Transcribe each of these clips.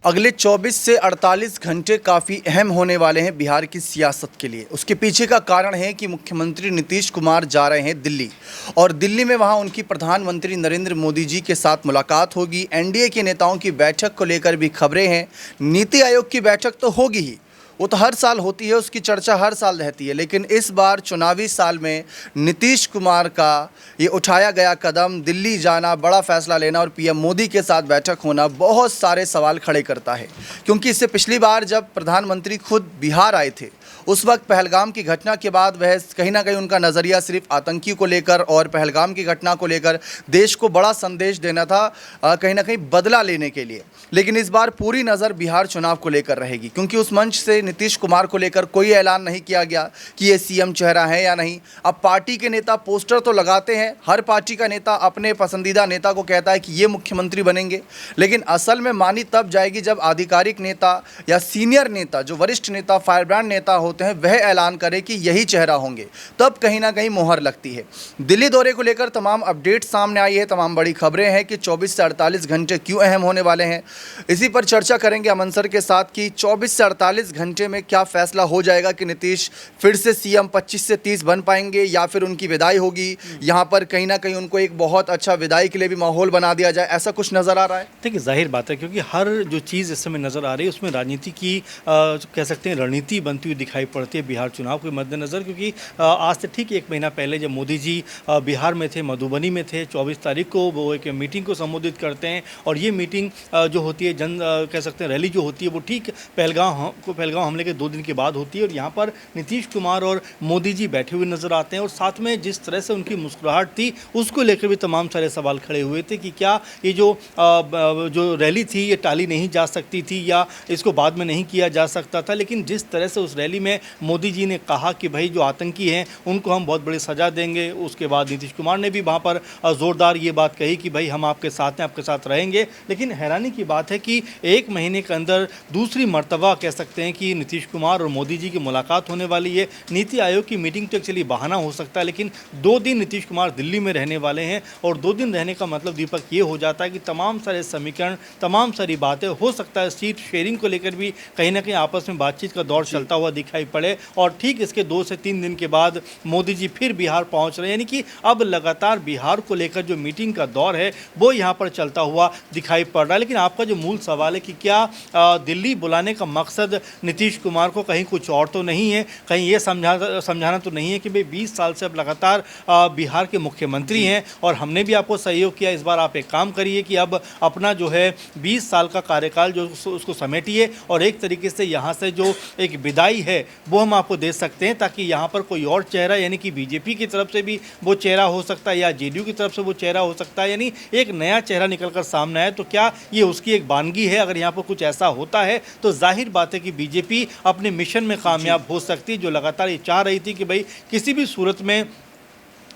अगले 24 से 48 घंटे काफ़ी अहम होने वाले हैं बिहार की सियासत के लिए। उसके पीछे का कारण है कि मुख्यमंत्री नीतीश कुमार जा रहे हैं दिल्ली, और दिल्ली में वहां उनकी प्रधानमंत्री नरेंद्र मोदी जी के साथ मुलाकात होगी। एनडीए के नेताओं की बैठक को लेकर भी खबरें हैं। नीति आयोग की बैठक तो होगी ही, वो तो हर साल होती है, उसकी चर्चा हर साल रहती है। लेकिन इस बार चुनावी साल में नीतीश कुमार का ये उठाया गया कदम, दिल्ली जाना, बड़ा फैसला लेना और पीएम मोदी के साथ बैठक होना बहुत सारे सवाल खड़े करता है। क्योंकि इससे पिछली बार जब प्रधानमंत्री खुद बिहार आए थे, उस वक्त पहलगाम की घटना के बाद वह कहीं ना कहीं उनका नज़रिया सिर्फ आतंकी को लेकर और पहलगाम की घटना को लेकर देश को बड़ा संदेश देना था, कहीं ना कहीं बदला लेने के लिए। लेकिन इस बार पूरी नज़र बिहार चुनाव को लेकर रहेगी, क्योंकि उस मंच से नीतीश कुमार को लेकर कोई ऐलान नहीं किया गया कि ये सीएम चेहरा है या नहीं। अब पार्टी के नेता पोस्टर तो लगाते हैं, हर पार्टी का नेता अपने पसंदीदा नेता को कहता है कि ये मुख्यमंत्री बनेंगे, लेकिन असल में मानी तब जाएगी जब आधिकारिक नेता या सीनियर नेता, जो वरिष्ठ नेता, फायरब्रांड नेता होते हैं, वह ऐलान करे कि यही चेहरा होंगे, तब कहीं ना कहीं मोहर लगती है। दिल्ली दौरे को लेकर तमाम अपडेट सामने आई है, तमाम बड़ी खबरें हैं कि 24 से 48 घंटे क्यों अहम होने वाले हैं। इसी पर चर्चा करेंगे अमन सर के साथ कि 24 से 48 घंटे में क्या फैसला हो जाएगा कि नीतीश फिर से सीएम 25 से 30 बन पाएंगे या फिर उनकी विदाई होगी। यहाँ पर कहीं ना कहीं उनको एक बहुत अच्छा विदाई के लिए भी माहौल बना दिया जाए, ऐसा कुछ नज़र आ रहा है। देखिए, जाहिर बात है, क्योंकि हर जो चीज़ इस समय नज़र आ रही है उसमें राजनीति की कह सकते हैं रणनीति बनती हुई दिखाई पड़ती है बिहार चुनाव के मद्देनज़र। क्योंकि आज से ठीक एक महीना पहले जब मोदी जी बिहार में थे, मधुबनी में थे, 24 तारीख को वो एक मीटिंग को संबोधित करते हैं, और ये मीटिंग जो होती है कह सकते हैं रैली जो होती है वो ठीक पहलगाम हमले के 2 दिन के बाद होती है। और यहाँ पर नीतीश कुमार और मोदी जी बैठे हुए नजर आते हैं, और साथ में जिस तरह से उनकी मुस्कुराहट थी उसको लेकर भी तमाम सारे सवाल खड़े हुए थे कि क्या ये जो रैली थी ये टाली नहीं जा सकती थी या इसको बाद में नहीं किया जा सकता था। लेकिन जिस तरह से उस रैली में मोदी जी ने कहा कि भाई जो आतंकी हैं उनको हम बहुत बड़ी सज़ा देंगे, उसके बाद नीतीश कुमार ने भी वहाँ पर ज़ोरदार ये बात कही कि भाई हम आपके साथ हैं, आपके साथ रहेंगे। लेकिन हैरानी की बात है कि एक महीने के अंदर दूसरी मर्तबा कह सकते हैं कि नीतीश कुमार और मोदी जी की मुलाकात होने वाली है। नीति आयोग की मीटिंग तो एक्चुअली बहाना हो सकता है, लेकिन 2 दिन नीतीश कुमार दिल्ली में रहने वाले हैं, और 2 दिन रहने का मतलब दीपक ये हो जाता है कि तमाम सारे समीकरण, तमाम सारी बातें, हो सकता है सीट शेयरिंग को लेकर भी कहीं ना कहीं आपस में बातचीत का दौर चलता हुआ दिखाई पड़े। और ठीक इसके 2 से 3 दिन के बाद मोदी जी फिर बिहार पहुँच रहे हैं, यानी कि अब लगातार बिहार को लेकर जो मीटिंग का दौर है वो यहाँ पर चलता हुआ दिखाई पड़ रहा है। लेकिन आपका जो मूल सवाल है कि क्या दिल्ली बुलाने का मकसद नीतीश कुमार को कहीं कुछ और तो नहीं है, कहीं ये समझाना तो नहीं है कि भाई 20 साल से अब लगातार बिहार के मुख्यमंत्री हैं और हमने भी आपको सहयोग किया, इस बार आप एक काम करिए कि अब अपना जो है 20 साल का कार्यकाल जो उसको समेटिए, और एक तरीके से यहाँ से जो एक विदाई है वो हम आपको दे सकते हैं, ताकि यहाँ पर कोई और चेहरा, यानी कि बीजेपी की तरफ से भी वो चेहरा हो सकता है या जेडीयू की तरफ से वो चेहरा हो सकता है, यानी एक नया चेहरा निकल कर सामने आए। तो क्या ये उसकी एक वानगी है? अगर यहाँ पर कुछ ऐसा होता है तो जाहिर बात है कि बीजेपी अपने मिशन में कामयाब हो सकती है, जो लगातार ये चाह रही थी कि भाई किसी भी सूरत में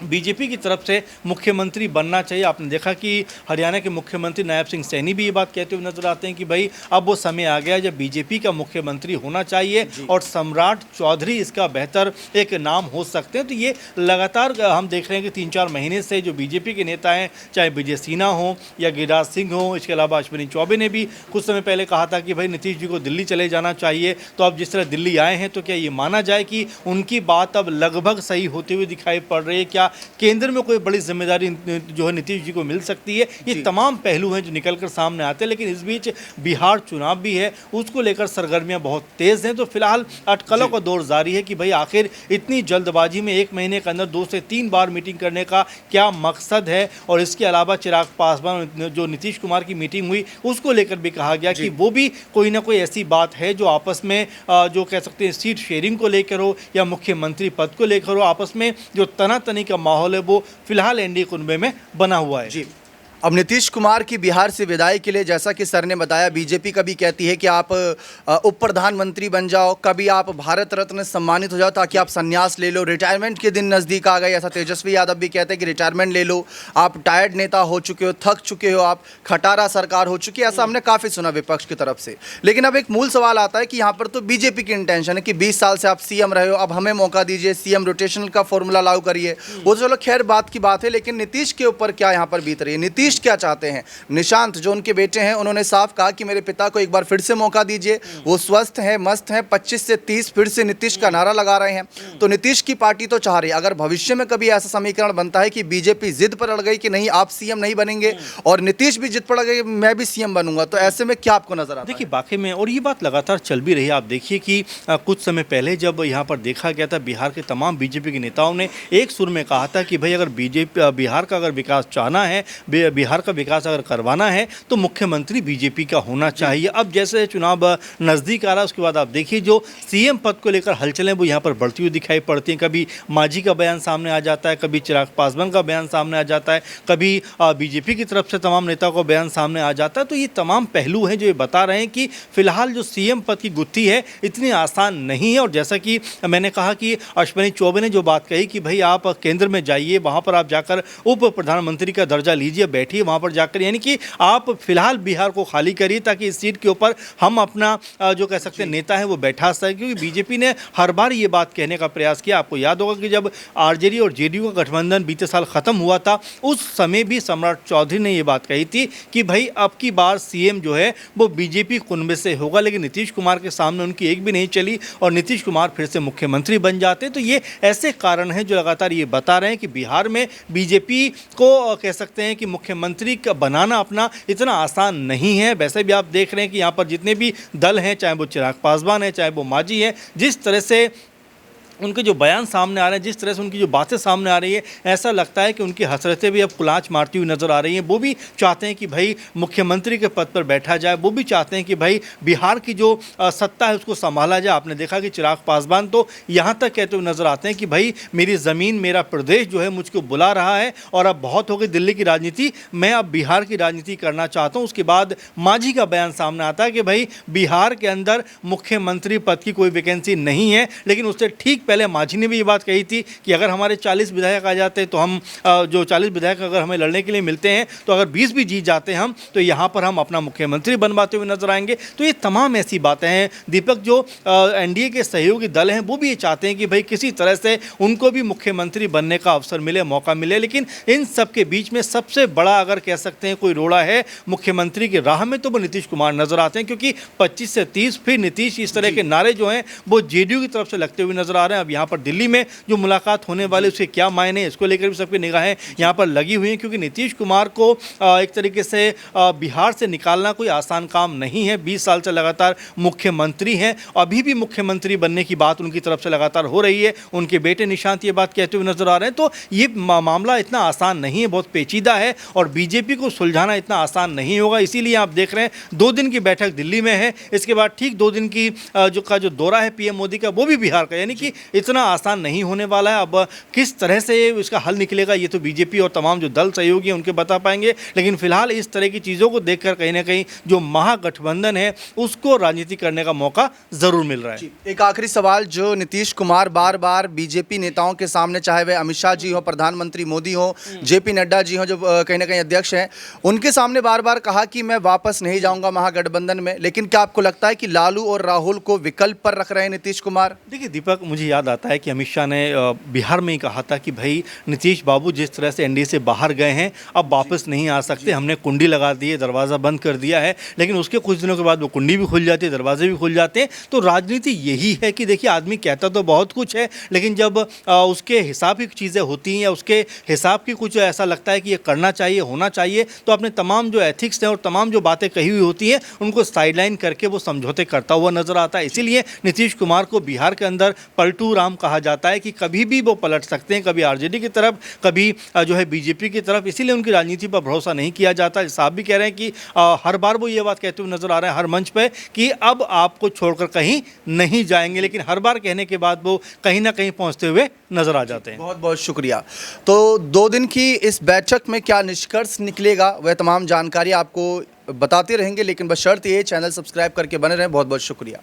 बीजेपी की तरफ से मुख्यमंत्री बनना चाहिए। आपने देखा कि हरियाणा के मुख्यमंत्री नायब सिंह सैनी भी ये बात कहते हुए नजर आते हैं कि भाई अब वो समय आ गया जब बीजेपी का मुख्यमंत्री होना चाहिए, और सम्राट चौधरी इसका बेहतर एक नाम हो सकते हैं। तो ये लगातार हम देख रहे हैं कि 3-4 महीने से जो बीजेपी के नेता हैं, चाहे विजय सिन्हा हो या गिरिराज सिंह हो, इसके अलावा अश्विनी चौबे ने भी कुछ समय पहले कहा था कि भाई नीतीश जी को दिल्ली चले जाना चाहिए। तो अब जिस तरह दिल्ली आए हैं, तो क्या ये माना जाए कि उनकी बात अब लगभग सही होते हुए दिखाई पड़ रही है? क्या केंद्र में कोई बड़ी जिम्मेदारी जो है नीतीश जी को मिल सकती है? ये तमाम पहलू हैं जो निकलकर सामने आते हैं। लेकिन इस बीच बिहार चुनाव भी है, उसको लेकर सरगर्मियां बहुत तेज हैं। तो फिलहाल अटकलों का दौर जारी है कि भाई आखिर इतनी जल्दबाजी में एक महीने के अंदर 2 से 3 बार मीटिंग करने का क्या मकसद है। और इसके अलावा चिराग पासवान जो नीतीश कुमार की मीटिंग हुई उसको लेकर भी कहा गया कि वो भी कोई ना कोई ऐसी बात है जो आपस में जो कह सकते हैं सीट शेयरिंग को लेकर हो या मुख्यमंत्री पद को लेकर हो, आपस में जो तनातनी का माहौल है वो फिलहाल एनडीए कुनबे में बना हुआ है। जी, अब नीतीश कुमार की बिहार से विदाई के लिए जैसा कि सर ने बताया, बीजेपी कभी कहती है कि आप उप प्रधानमंत्री बन जाओ, कभी आप भारत रत्न सम्मानित हो जाओ ताकि आप संन्यास ले लो, रिटायरमेंट के दिन नज़दीक आ गए, ऐसा तेजस्वी यादव भी कहते हैं कि रिटायरमेंट ले लो, आप टायर्ड नेता हो चुके हो, थक चुके हो, आप खटारा सरकार हो चुकी है, ऐसा हमने काफ़ी सुना विपक्ष की तरफ से। लेकिन अब एक मूल सवाल आता है कि यहाँ पर तो बीजेपी की इंटेंशन है कि 20 साल से आप सीएम रहे हो, अब हमें मौका दीजिए, सीएम रोटेशनल का फॉर्मूला लागू करिए। वो तो चलो खैर बात की बात है, लेकिन नीतीश के ऊपर क्या यहाँ पर बीत रही है? नीतीश नीतीश क्या चाहते हैं। निशांत जो उनके बेटे हैं, उन्होंने साफ कहा कि मेरे पिता को एक बार फिर से मौका दीजिए, वो स्वस्थ हैं, मस्त हैं। 25 से 30 फिर से नीतीश का नारा लगा रहे हैं। तो नीतीश की पार्टी तो चाह रही है, अगर भविष्य में कभी ऐसा समीकरण बनता है कि बीजेपी जिद पर अड़ गई कि नहीं आप सीएम नहीं बनेंगे और नीतीश भी जिद पर अड़ गए मैं भी सीएम बनूंगा, तो ऐसे में क्या आपको नजर आता है? देखिए वाकई में, और ये बात लगातार चल भी रही है। आप देखिए कि कुछ समय पहले जब यहाँ पर देखा गया था, बिहार के तमाम बीजेपी के नेताओं ने एक सुर में कहा था कि भाई अगर बीजेपी बिहार का अगर विकास चाहना है, बिहार का विकास अगर करवाना है तो मुख्यमंत्री बीजेपी का होना चाहिए। अब जैसे चुनाव नज़दीक आ रहा है, उसके बाद आप देखिए जो सीएम पद को लेकर हलचलें वो यहाँ पर बढ़ती हुई दिखाई पड़ती हैं। कभी मांझी का बयान सामने आ जाता है, कभी चिराग पासवान का बयान सामने आ जाता है, कभी बीजेपी की तरफ से तमाम नेताओं का बयान सामने आ जाता है। तो ये तमाम पहलू हैं जो ये बता रहे हैं कि फिलहाल जो सीएम पद की गुत्थी है इतनी आसान नहीं है। और जैसा कि मैंने कहा कि अश्विनी चौबे ने जो बात कही कि भाई आप केंद्र में जाइए, वहाँ पर आप जाकर उप प्रधानमंत्री का दर्जा लीजिए, बैठिए वहाँ पर जाकर, यानी कि आप फिलहाल बिहार को खाली करिए ताकि इस सीट के ऊपर हम अपना जो कह सकते हैं नेता है वो बैठा सकें। क्योंकि बीजेपी ने हर बार ये बात कहने का प्रयास किया। आपको याद होगा कि जब आरजेडी और जेडीयू का गठबंधन बीते साल खत्म हुआ था, उस समय भी सम्राट चौधरी ने ये बात कही थी कि भाई अब की बार सीएम जो है वो बीजेपी कुनबे से होगा। लेकिन नीतीश कुमार के सामने उनकी एक भी नहीं चली और नीतीश कुमार फिर से मुख्यमंत्री बन जाते। तो ये ऐसे कारण हैं जो लगातार ये बता रहे हैं कि बिहार में बीजेपी को कह सकते हैं कि मुख्यमंत्री का बनाना अपना इतना आसान नहीं है। वैसे भी आप देख रहे हैं कि यहाँ पर जितने भी दल हैं, चाहे वो चिराग पासवान है, चाहे वो मांझी है, जिस तरह से उनके जो बयान सामने आ रहे हैं, जिस तरह से उनकी जो बातें सामने आ रही है, ऐसा लगता है कि उनकी हसरतें भी अब कुलाच मारती हुई नज़र आ रही हैं। वो भी चाहते हैं कि भाई मुख्यमंत्री के पद पर बैठा जाए, वो भी चाहते हैं कि भाई बिहार की जो सत्ता है उसको संभाला जाए। आपने देखा कि चिराग पासवान तो यहाँ तक कहते हुए नज़र आते हैं कि भाई मेरी ज़मीन, मेरा प्रदेश जो है मुझको बुला रहा है और अब बहुत हो गई दिल्ली की राजनीति, मैं अब बिहार की राजनीति करना चाहता हूँ। उसके बाद मांझी का बयान सामने आता है कि भाई बिहार के अंदर मुख्यमंत्री पद की कोई वैकेंसी नहीं है। लेकिन उससे ठीक पहले मांझी ने भी ये बात कही थी कि अगर हमारे 40 विधायक आ जाते तो हम जो 40 विधायक अगर हमें लड़ने के लिए मिलते हैं तो अगर 20 भी जीत जाते हैं हम, तो यहाँ पर हम अपना मुख्यमंत्री बनवाते हुए नजर आएंगे। तो ये तमाम ऐसी बातें हैं दीपक, जो एनडीए के सहयोगी दल हैं वो भी ये चाहते हैं कि भाई किसी तरह से उनको भी मुख्यमंत्री बनने का अवसर मिले, मौका मिले। लेकिन इन सब के बीच में सबसे बड़ा अगर कह सकते हैं कोई रोड़ा है मुख्यमंत्री की राह में, तो वो नीतीश कुमार नजर आते हैं। क्योंकि 25 से 30 फिर नीतीश, इस तरह के नारे जो हैं वो जेडीयू की तरफ से लगते हुए नजर आ रहे हैं। अब यहाँ पर दिल्ली में जो मुलाकात होने वाली उसके क्या मायने, इसको लेकर भी सबकी निगाहें यहाँ पर लगी हुई हैं। क्योंकि नीतीश कुमार को एक तरीके से बिहार से निकालना कोई आसान काम नहीं है। 20 साल से लगातार मुख्यमंत्री हैं, अभी भी मुख्यमंत्री बनने की बात उनकी तरफ से लगातार हो रही है। उनके बेटे निशांत ये बात कहते हुए नजर आ रहे हैं। तो ये मामला इतना आसान नहीं है, बहुत पेचीदा है और बीजेपी को सुलझाना इतना आसान नहीं होगा। इसीलिए आप देख रहे हैं 2 दिन की बैठक दिल्ली में है, इसके बाद ठीक 2 दिन की जो दौरा है पीएम मोदी का वो भी बिहार का, यानी कि इतना आसान नहीं होने वाला है। अब किस तरह से इसका हल निकलेगा ये तो बीजेपी और तमाम जो दल सहयोगी हैं उनके बता पाएंगे। लेकिन फिलहाल इस तरह की चीज़ों को देखकर कहीं ना कहीं जो महागठबंधन है उसको राजनीति करने का मौका ज़रूर मिल रहा है। एक आखिरी सवाल, जो नीतीश कुमार बार बार बीजेपी नेताओं के सामने, चाहे वे अमित शाह जी हो, प्रधानमंत्री मोदी हो, जेपी नड्डा जी हो जो कहीं ना कहीं अध्यक्ष हैं, उनके सामने बार बार कहा कि मैं वापस नहीं जाऊंगा महागठबंधन में। लेकिन क्या आपको लगता है कि लालू और राहुल को विकल्प पर रख रहे हैं नीतीश कुमार? देखिए दीपक, मुझे याद आता है कि अमित शाह ने बिहार में ही कहा था कि भाई नीतीश बाबू जिस तरह से एनडीए से बाहर गए हैं अब वापस नहीं आ सकते, हमने कुंडी लगा दी है, दरवाज़ा बंद कर दिया है। लेकिन उसके कुछ दिनों के बाद वो कुंडी भी खुल जाती है, दरवाजे भी खुल जाते हैं। तो राजनीति यही है कि देखिए आदमी कहता तो बहुत कुछ है, लेकिन जब उसके हिसाब की चीज़ें होती हैं या उसके हिसाब की कुछ ऐसा लगता है कि ये करना चाहिए, होना चाहिए, तो अपने तमाम जो एथिक्स हैं और तमाम जो बातें कही हुई होती हैं उनको साइडलाइन करके वो समझौते करता हुआ नजर आता है। इसीलिए नीतीश कुमार को बिहार के अंदर पलटू राम कहा जाता है कि कभी भी वो पलट सकते हैं, कभी आरजेडी की तरफ, कभी जो है बीजेपी की तरफ। इसीलिए उनकी राजनीति पर भरोसा नहीं किया जाता। साहब भी कह रहे हैं कि हर बार वो ये बात कहते हुए नजर आ रहे हैं हर मंच पे कि अब आपको छोड़कर कहीं नहीं जाएंगे, लेकिन हर बार कहने के बाद वो कहीं ना कहीं पहुंचते हुए नजर आ जाते हैं। बहुत बहुत शुक्रिया। तो 2 दिन की इस बैठक में क्या निष्कर्ष निकलेगा वह तमाम जानकारी आपको बताते रहेंगे, लेकिन बस शर्त ये चैनल सब्सक्राइब करके बने रहें। बहुत बहुत शुक्रिया।